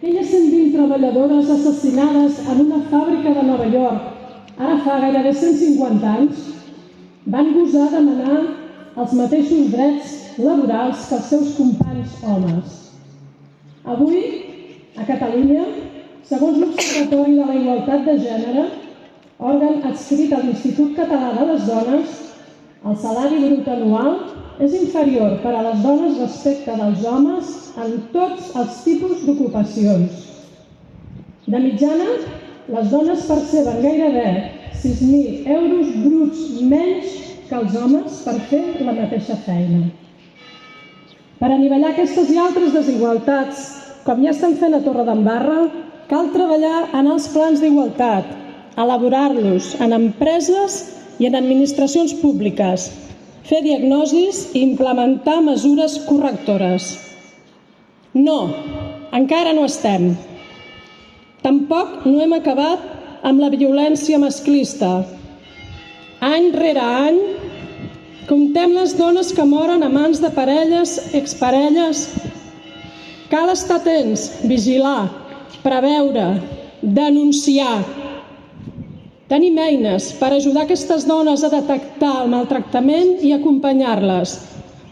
Aquelles 120 treballadores assassinades en una fàbrica de Nova York, ara fa gairebé 150 anys, van gosar demanar els mateixos drets laborals que els seus companys homes. Avui, a Catalunya, segons l'Observatori de la Igualtat de Gènere, òrgan adscrit a l'Institut Català de les Dones, el salari brut anual és inferior per a les dones respecte dels homes en tots els tipus d'ocupacions. De mitjana, les dones perceben gairebé 6.000 euros bruts menys que els homes per fer la mateixa feina. Per anivellar aquestes i altres desigualtats, com ja estan fent a Torredembarra, cal treballar en els plans d'igualtat, elaborar-los en empreses i en administracions públiques, fer diagnosis i implementar mesures correctores. No, encara no estem. Tampoc no hem acabat amb la violència masclista. Any rere any, comptem les dones que moren a mans de parelles, exparelles. Cal estar atents, vigilar, preveure, denunciar. Tenim eines per ajudar aquestes dones a detectar el maltractament i acompanyar-les.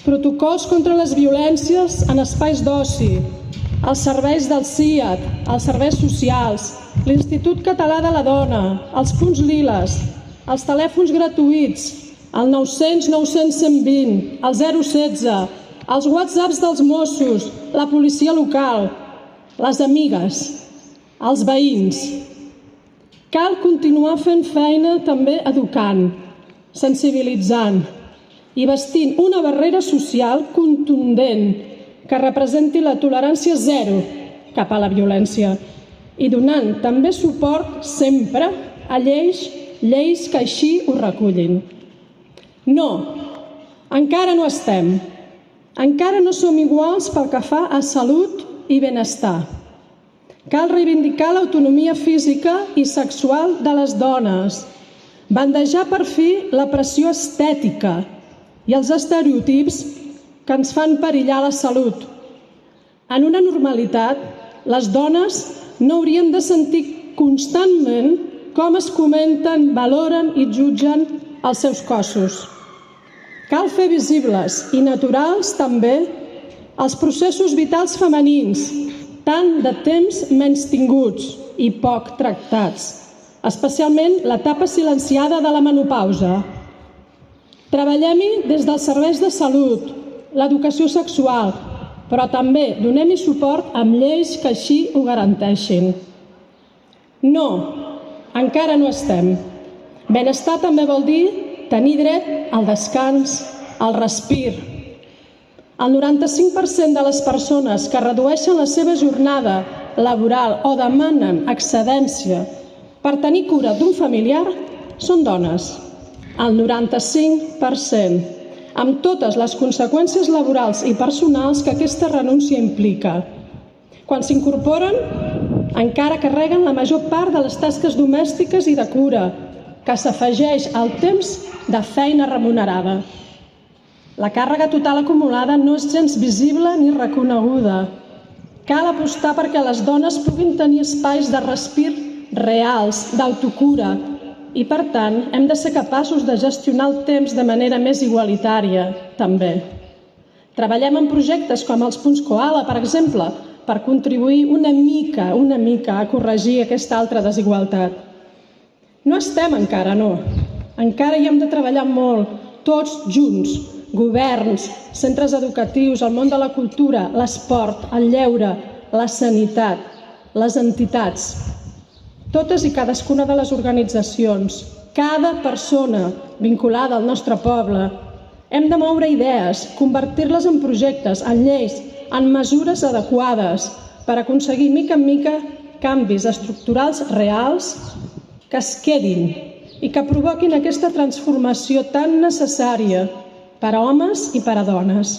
Protocols contra les violències en espais d'oci, els serveis del CIAT, els serveis socials, l'Institut Català de la Dona, els punts liles, els telèfons gratuïts, el 900 900 120, el 016, els whatsapps dels Mossos, la policia local, les amigues, els veïns. Cal continuar fent feina també educant, sensibilitzant i vestint una barrera social contundent que representi la tolerància zero cap a la violència i donant també suport sempre a lleis que així ho recullin. No, encara no estem. Encara no som iguals pel que fa a salut i benestar. Cal reivindicar l'autonomia física i sexual de les dones, bandejar per fi la pressió estètica i els estereotips que ens fan perillar la salut. En una normalitat, les dones no haurien de sentir constantment com es comenten, valoren i jutgen els seus cossos. Cal fer visibles i naturals també els processos vitals femenins, tant de temps menystinguts i poc tractats, especialment l'etapa silenciada de la menopausa. Treballem-hi des dels serveis de salut, l'educació sexual, però també donem-hi suport amb lleis que així ho garanteixin. No, encara no estem. Benestar també vol dir tenir dret al descans, al respir. El 95% de les persones que redueixen la seva jornada laboral o demanen excedència per tenir cura d'un familiar són dones. El 95%, amb totes les conseqüències laborals i personals que aquesta renúncia implica. Quan s'incorporen, encara carreguen la major part de les tasques domèstiques i de cura, que s'afegeix al temps de feina remunerada. La càrrega total acumulada no és gens visible ni reconeguda. Cal apostar perquè les dones puguin tenir espais de respir reals, d'autocura, i per tant hem de ser capaços de gestionar el temps de manera més igualitària, també. Treballem en projectes com els punts Koala, per exemple, per contribuir una mica a corregir aquesta altra desigualtat. No estem encara, no. Encara hi hem de treballar molt, tots junts, governs, centres educatius, el món de la cultura, l'esport, el lleure, la sanitat, les entitats. Totes i cadascuna de les organitzacions, cada persona vinculada al nostre poble. Hem de moure idees, convertir-les en projectes, en lleis, en mesures adequades per aconseguir mica en mica canvis estructurals reals que es quedin i que provoquin aquesta transformació tan necessària per a homes i per a dones.